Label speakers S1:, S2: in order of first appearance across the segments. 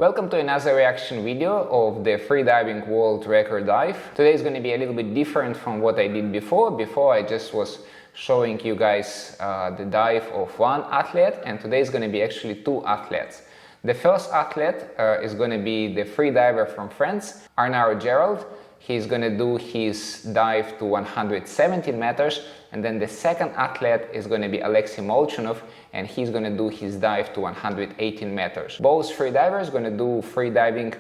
S1: Welcome to another reaction video of the Freediving World Record dive. Today is going to be a little bit different from what I did before. Before I just was showing you guys the dive of one athlete, and today is going to be actually two athletes. The first athlete is going to be the freediver from France, Arnaud Gerald. He's going to do his dive to 117 meters, and then the second athlete is going to be Alexey Molchanov, and he's going to do his dive to 118 meters. Both freedivers are going to do freediving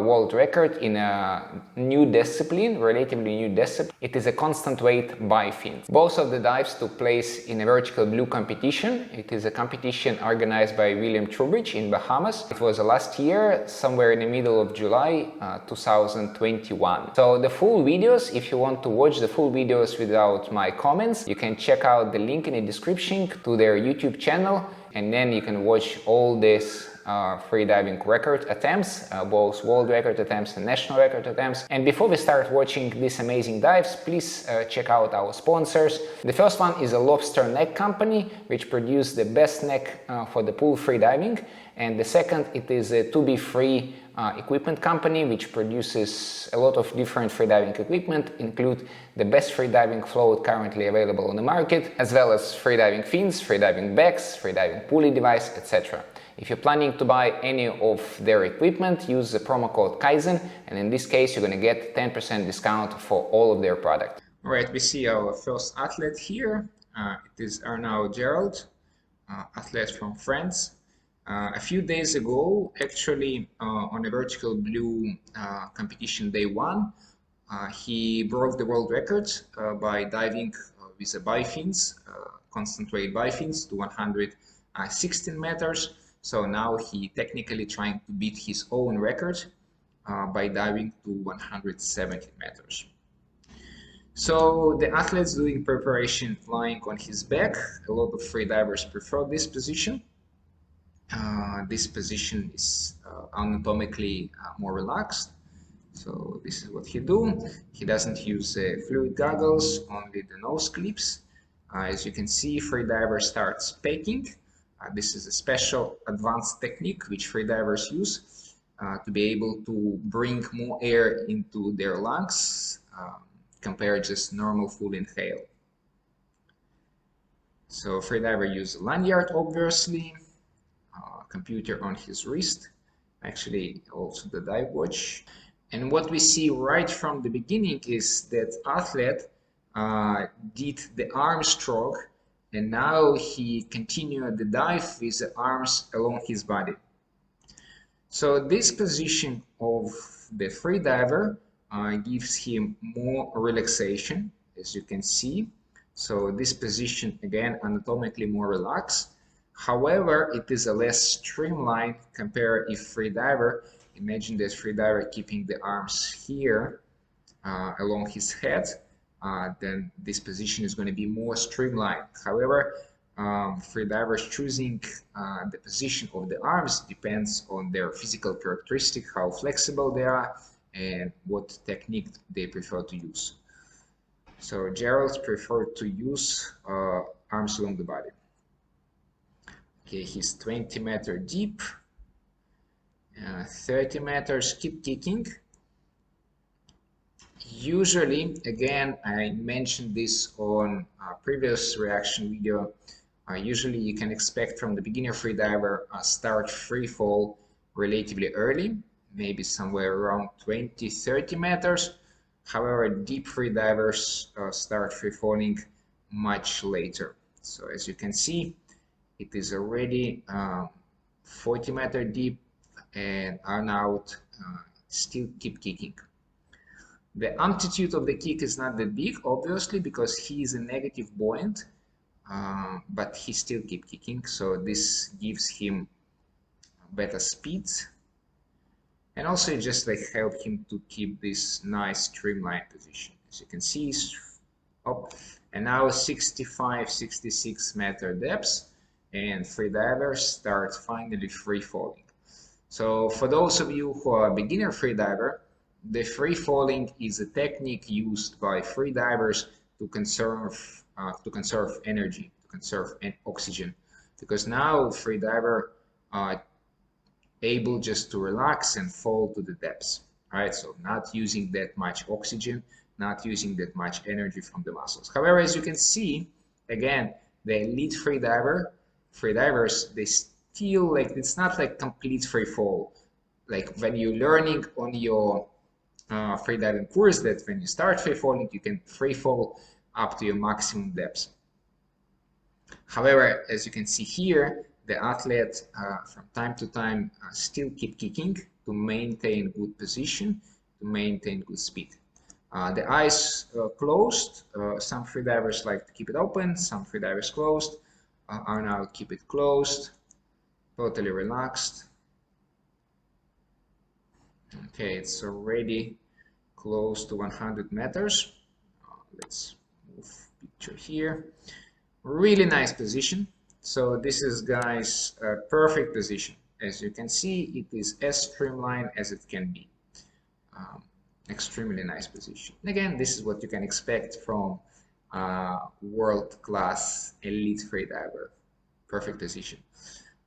S1: world record in a new discipline, relatively new discipline. It is a constant weight Bi-Fins. Both of the dives took place in a vertical blue competition. It is a competition organized by William Trubridge in Bahamas. It was last year, somewhere in the middle of July 2021. So the full videos, if you want to watch the full videos without my comments, you can check out the link in the description to their YouTube channel, and then you can watch all this freediving record attempts, both world record attempts and national record attempts. And before we start watching these amazing dives, please check out our sponsors. The first one is a lobster neck company, which produces the best neck for the pool freediving. And the second, it is a 2B free equipment company, which produces a lot of different freediving equipment, include the best freediving float currently available on the market, as well as freediving fins, freediving bags, freediving pulley device, etc. If you're planning to buy any of their equipment, use the promo code Kaizen, and in this case you're going to get 10% discount for all of their product. Alright, we see our first athlete here. It is Arnaud Gerald, athlete from France. A few days ago, actually on a vertical blue competition day one, he broke the world record by diving with a Bi-Fins, constant weight Bi-Fins to 116 meters. So now he technically trying to beat his own record by diving to 170 meters. So the athlete's doing preparation lying on his back. A lot of freedivers prefer this position. This position is anatomically more relaxed. So this is what he do. He doesn't use fluid goggles, only the nose clips. As you can see, freediver starts pegging. This is a special advanced technique which freedivers use to be able to bring more air into their lungs compared to just normal full inhale. So freediver uses a lanyard, obviously, computer on his wrist, actually also the dive watch. And what we see right from the beginning is that athlete did the arm stroke, and now he continued the dive with the arms along his body. So this position of the freediver gives him more relaxation, as you can see. So this position, again, anatomically more relaxed. However, it is a less streamlined compared if freediver, imagine this freediver keeping the arms here along his head. Then this position is going to be more streamlined. However, freedivers choosing the position of the arms depends on their physical characteristic, how flexible they are, and what technique they prefer to use. So Gerald preferred to use arms along the body. Okay, he's 20 meters deep, 30 meters, keep kicking. Usually, again, I mentioned this on a previous reaction video, usually you can expect from the beginner freediver start free fall relatively early, maybe somewhere around 20-30 meters. However, deep freedivers start free falling much later. So as you can see, it is already 40 meters deep, and Arnaud still keep kicking. The amplitude of the kick is not that big, obviously, because he is a negative buoyant, but he still keep kicking, so this gives him better speed, and also just like help him to keep this nice streamlined position. As you can see, he's up, and now 65-66 meter depths, and freedivers start finally free falling. So for those of you who are beginner freediver, the free falling is a technique used by freedivers to conserve energy, to conserve oxygen, because now freediver able just to relax and fall to the depths. All right, so not using that much oxygen, not using that much energy from the muscles. However, as you can see, again, the elite freedivers, they still like, it's not like complete free fall. Like when you're learning on your freediving course, that when you start free falling, you can free fall up to your maximum depths. However, as you can see here, the athlete from time to time still keep kicking to maintain good position, to maintain good speed. The eyes closed. Some freedivers like to keep it open, some freedivers closed. Arnaud keep it closed, totally relaxed. Okay, it's already close to 100 meters. Let's move picture here. Really nice position. So this is, guys, a perfect position. As you can see, it is as streamlined as it can be. Extremely nice position. Again, this is what you can expect from world-class elite freediver. Perfect position.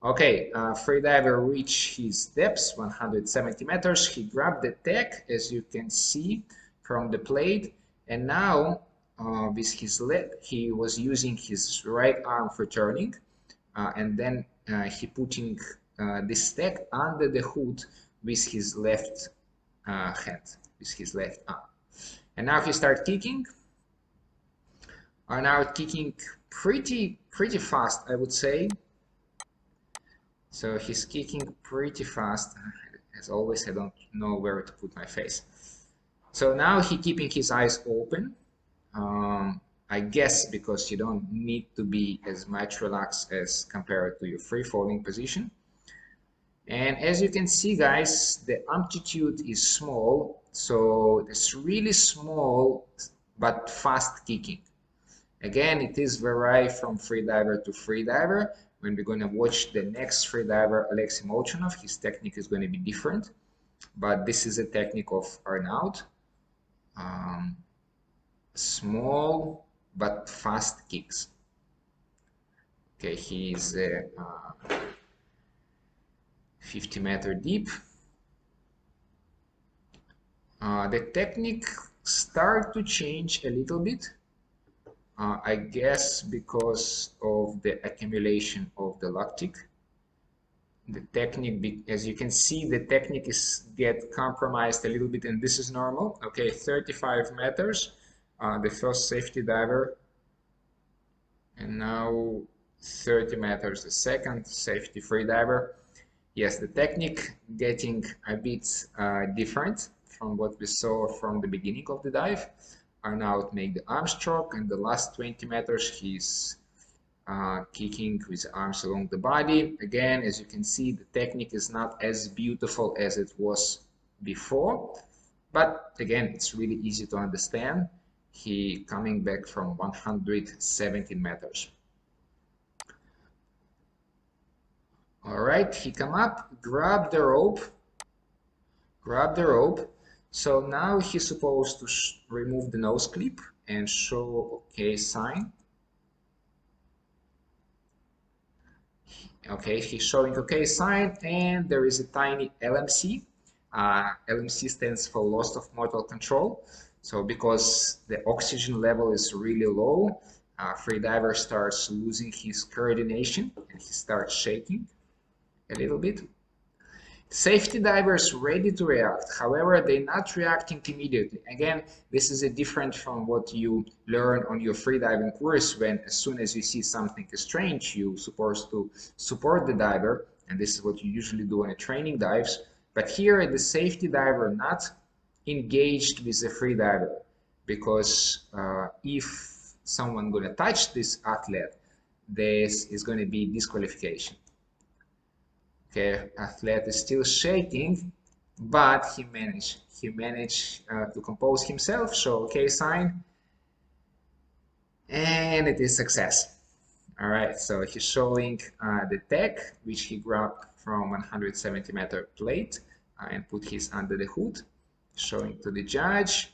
S1: Okay, freediver reached his depths, 170 meters. He grabbed the tech, as you can see from the plate, and now with his leg, he was using his right arm for turning, and then he putting this tech under the hood with his left hand, with his left arm. And now he starts kicking. Are now kicking pretty fast, I would say. So he's kicking pretty fast. As always, I don't know where to put my face. So now he's keeping his eyes open. I guess because you don't need to be as much relaxed as compared to your free falling position. And as you can see, guys, the amplitude is small. So it's really small but fast kicking. Again, it is vary from freediver to freediver. When we're going to watch the next freediver, Alexey Molchanov, his technique is going to be different. But this is a technique of Arnaud. Small but fast kicks. Okay, he's 50-meter deep. The technique start to change a little bit. I guess because of the accumulation of the lactic. The technique, as you can see, the technique is get compromised a little bit, and this is normal. Okay, 35 meters, the first safety diver, and now 30 meters, the second safety free diver. Yes, the technique getting a bit different from what we saw from the beginning of the dive. Arnaud make the arm stroke, and the last 20 meters he's kicking with arms along the body. Again, as you can see, the technique is not as beautiful as it was before, but again, it's really easy to understand. He coming back from 117 meters. All right, he come up, grab the rope. So now he's supposed to remove the nose clip and show okay sign. Okay, he's showing okay sign, and there is a tiny LMC. LMC stands for loss of motor control. So because the oxygen level is really low, freediver starts losing his coordination and he starts shaking a little bit. Safety divers ready to react, however, they're not reacting immediately. Again, this is a different from what you learn on your freediving course, when as soon as you see something strange, you're supposed to support the diver, and this is what you usually do on a training dives. But here, the safety diver not engaged with the freediver, because if someone gonna touch this athlete, this is going to be disqualification. Okay, athlete is still shaking, but he managed to compose himself, show okay sign, and it is success. All right, so he's showing the tech which he grabbed from 170-meter plate and put his under the hood, showing to the judge,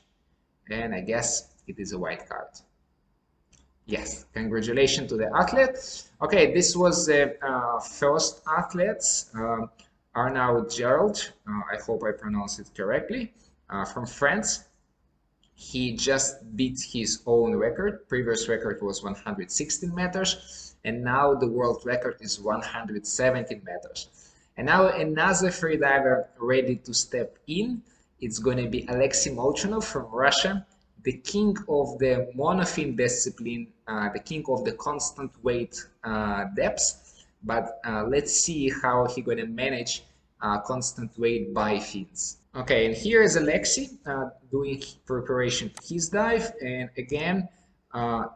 S1: and I guess it is a white card. Yes, congratulations to the athlete. Okay, this was the first athletes. Arnaud Gerald, I hope I pronounced it correctly, from France. He just beat his own record. Previous record was 116 meters, and now the world record is 117 meters. And now another freediver ready to step in. It's going to be Alexey Molchanov from Russia, the king of the monofin discipline, the king of the constant weight depths. But let's see how he's going to manage constant weight Bi-Fins. Okay, and here is Alexey doing preparation for his dive. And again,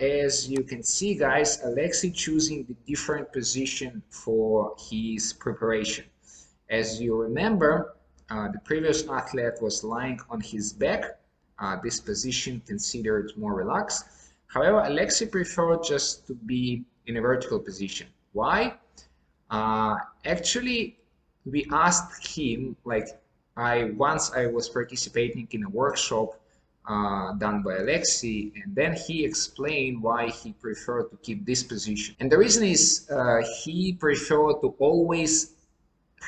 S1: as you can see, guys, Alexey choosing the different position for his preparation. As you remember, the previous athlete was lying on his back. This position considered more relaxed. However, Alexey preferred just to be in a vertical position. Why? Actually, we asked him, like, once I was participating in a workshop done by Alexey, and then he explained why he preferred to keep this position. And the reason is he preferred to always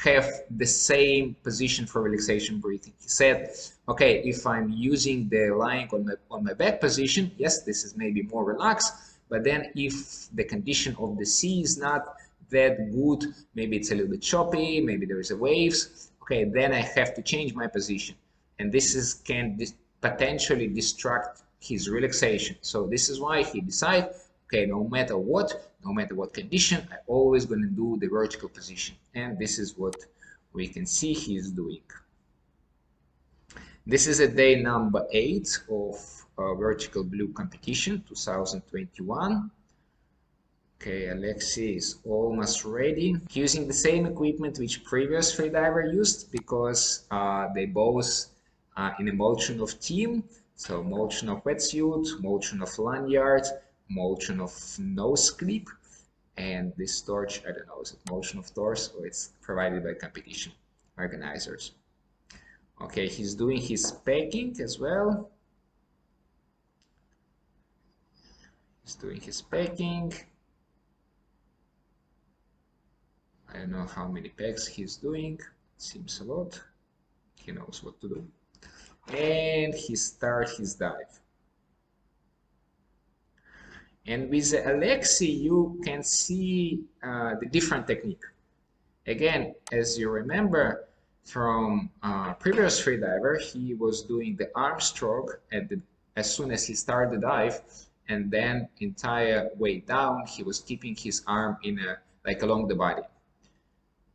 S1: have the same position for relaxation breathing. He said, okay, if I'm using the lying on my back position, yes, this is maybe more relaxed, but then if the condition of the sea is not that good, maybe it's a little bit choppy, maybe there is a waves, okay, then I have to change my position, and this can potentially distract his relaxation. So this is why he decided, okay, no matter what condition, I'm always going to do the vertical position, and this is what we can see he's doing. This is a day number 8 of Vertical Blue competition 2021. Okay, Alexey is almost ready. Using the same equipment which previous freediver used, because they both are in a Molchanov team. So Molchanov wetsuit, Molchanov lanyard, Molchanov nose clip, and this torch, I don't know, is it Molchanov torch or it's provided by competition organizers. Okay, he's doing his packing as well. He's doing his packing. I don't know how many packs he's doing. Seems a lot. He knows what to do. And he starts his dive. And with Alexey, you can see the different technique. Again, as you remember from previous freediver, he was doing the arm stroke as soon as he started the dive, and then entire way down, he was keeping his arm in like along the body.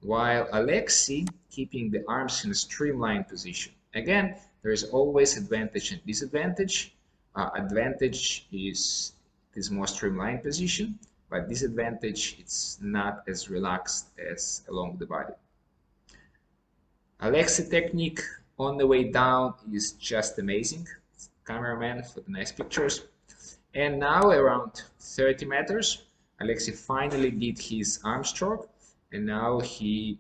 S1: While Alexey keeping the arms in a streamlined position. Again, there is always advantage and disadvantage. Advantage is this more streamlined position, but disadvantage, it's not as relaxed as along the body. Alexey technique on the way down is just amazing. Cameraman for the nice pictures. And now around 30 meters, Alexey finally did his arm stroke, and now he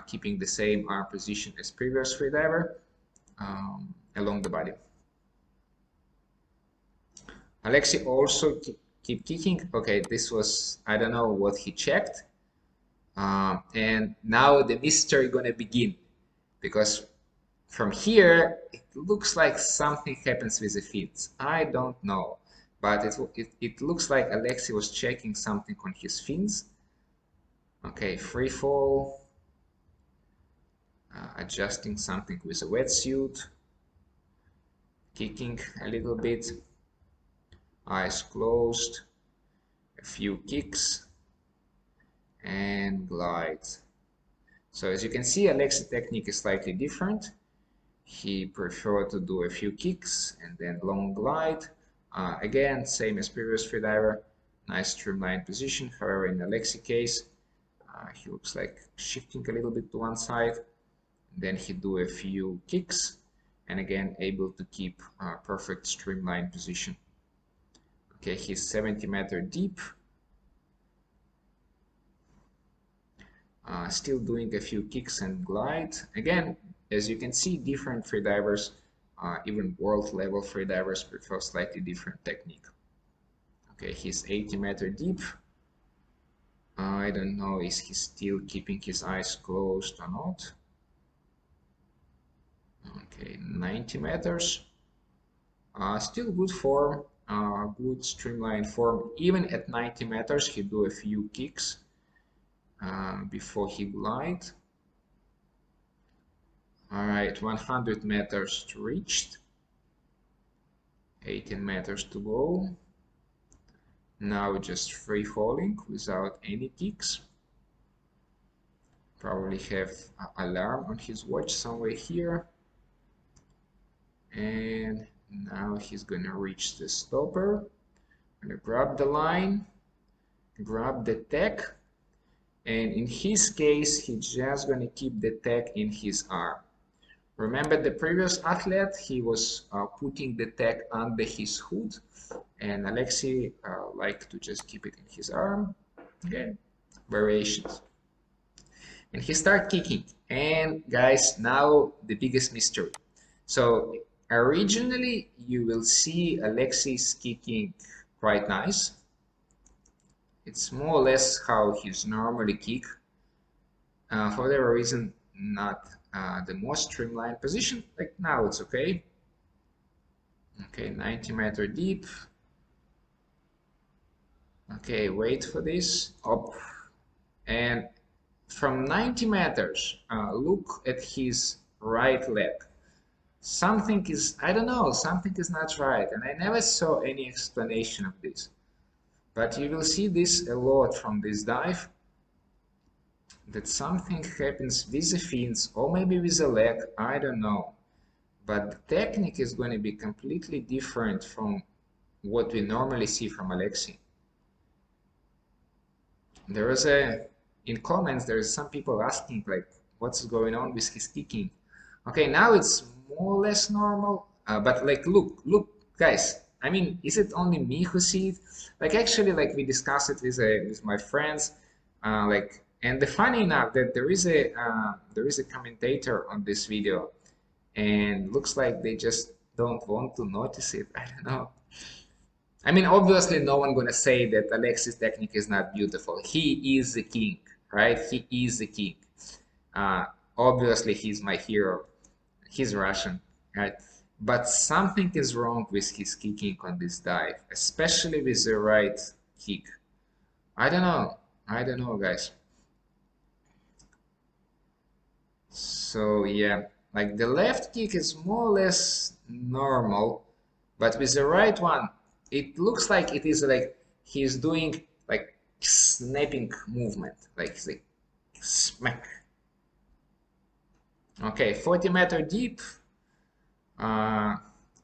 S1: keeping the same arm position as previous freediver along the body. Alexey also keep kicking. Okay, this was, I don't know what he checked. And now the mystery gonna begin, because from here it looks like something happens with the fins. I don't know, but it looks like Alexey was checking something on his fins. Okay, free fall, adjusting something with a wetsuit, kicking a little bit, eyes closed, a few kicks, and glide. So as you can see, Alexey technique is slightly different. He preferred to do a few kicks and then long glide. Again, same as previous freediver, nice streamlined position. However, in Alexey case, he looks like shifting a little bit to one side. Then he do a few kicks, and again able to keep a perfect streamlined position. Okay, he's 70-meter deep. Still doing a few kicks and glide. Again, as you can see, different freedivers, even world level freedivers, prefer slightly different technique. Okay, he's 80-meter deep. I don't know, is he still keeping his eyes closed or not? Okay, 90 meters. Still good form, good streamlined form. Even at 90 meters, he do a few kicks before he glide. All right, 100 meters reached. 18 meters to go. Now just free falling without any kicks. Probably have an alarm on his watch somewhere here. And now he's gonna reach the stopper. Gonna grab the line, grab the tech, and in his case, he's just gonna keep the tech in his arm. Remember the previous athlete, he was putting the tech under his hood, and Alexey liked to just keep it in his arm. Okay, variations. And he started kicking. And guys, now the biggest mystery. So originally, you will see Alexey's kicking quite nice. It's more or less how he's normally kick. For whatever reason, not the most streamlined position. Like now it's okay. Okay, 90-meter deep. Okay, wait for this. Up. And from 90 meters, look at his right leg. Something is, I don't know, something is not right. And I never saw any explanation of this. But you will see this a lot from this dive, that something happens with the fins or maybe with the leg, I don't know. But the technique is going to be completely different from what we normally see from Alexey. There is in comments, there's some people asking like, what's going on with his kicking? Okay, now it's more or less normal, but like, look, guys, I mean, is it only me who see it? Like, actually, like we discussed it with my friends, like, and the funny enough that there is a commentator on this video, and looks like they just don't want to notice it. I don't know. I mean, obviously, no one gonna say that Alexey's technique is not beautiful. He is the king, right? He is the king. Obviously, he's my hero. He's Russian, right? But something is wrong with his kicking on this dive, especially with the right kick. I don't know. I don't know, guys. So yeah, like the left kick is more or less normal, but with the right one, it looks like it is like he's doing like snapping movement, like smack. Okay, 40-meter deep.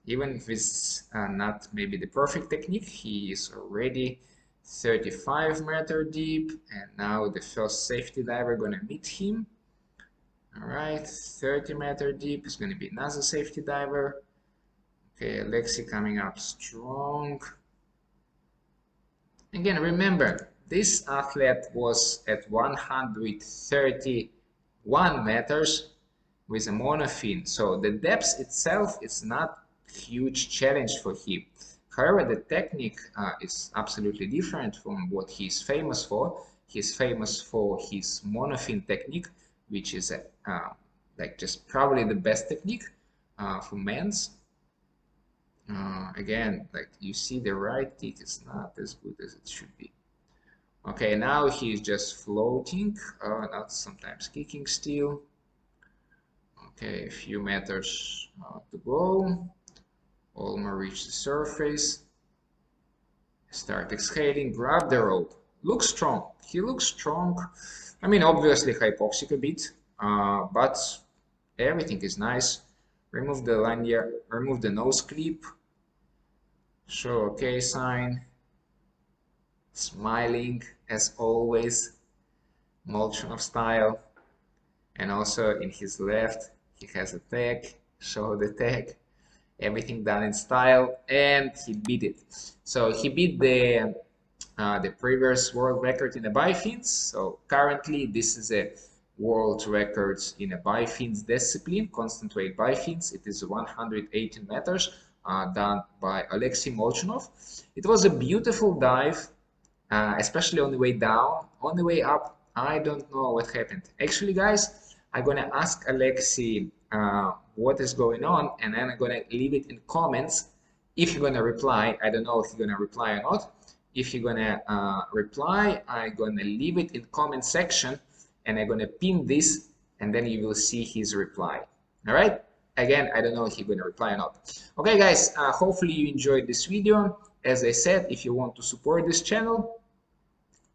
S1: Even if it's not maybe the perfect technique, he is already 35-meter deep, and now the first safety diver gonna meet him. All right, 30-meter deep is going to be another safety diver. Okay, Alexey coming up strong. Again, remember, this athlete was at 131 meters with a monofin, so the depth itself is not a huge challenge for him. However, the technique is absolutely different from what he's famous for. He's famous for his monofin technique, which is like just probably the best technique for men's. Again, like you see, the right kick is not as good as it should be. Okay, now he's just floating, not sometimes kicking still. Okay, a few meters to go. Almost reach the surface. Start exhaling, grab the rope. Looks strong. He looks strong. I mean, obviously hypoxic a bit, but everything is nice. Remove the lanyard, remove the nose clip. Show okay sign. Smiling as always, Molchanov style. And also in his left, he has a tag. Show the tag. Everything done in style, and he beat it. So he beat the previous world record in the Bi-Fins. So currently, this is a world record in a Bi-Fins discipline, constant weight Bi-Fins. It is 118 meters, done by Alexey Molchanov. It was a beautiful dive, especially on the way down.
S2: On the way up, I don't know what happened. Actually, guys, I'm gonna ask Alexey what is going on, and then I'm gonna leave it in comments. If you're gonna reply, I don't know if you're gonna reply or not. If you're gonna reply, I'm gonna leave it in comment section, and I'm gonna pin this, and then you will see his reply. All right? Again, I don't know if you're gonna reply or not. Okay, guys, hopefully you enjoyed this video. As I said, if you want to support this channel,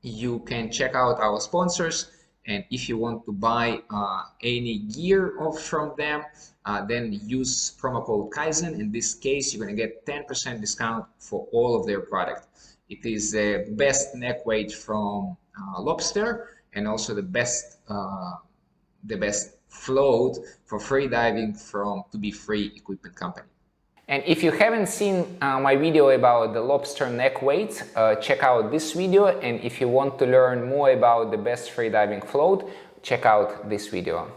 S2: you can check out our sponsors, and if you want to buy any gear from them, then use promo code Kaizen. In this case, you're going to get 10% discount for all of their product. It is the best neck weight from Lobster, and also the best float for free diving from To Be Free Equipment Company.
S1: And if you haven't seen my video about the lobster neck weight, check out this video. And if you want to learn more about the best freediving float, check out this video.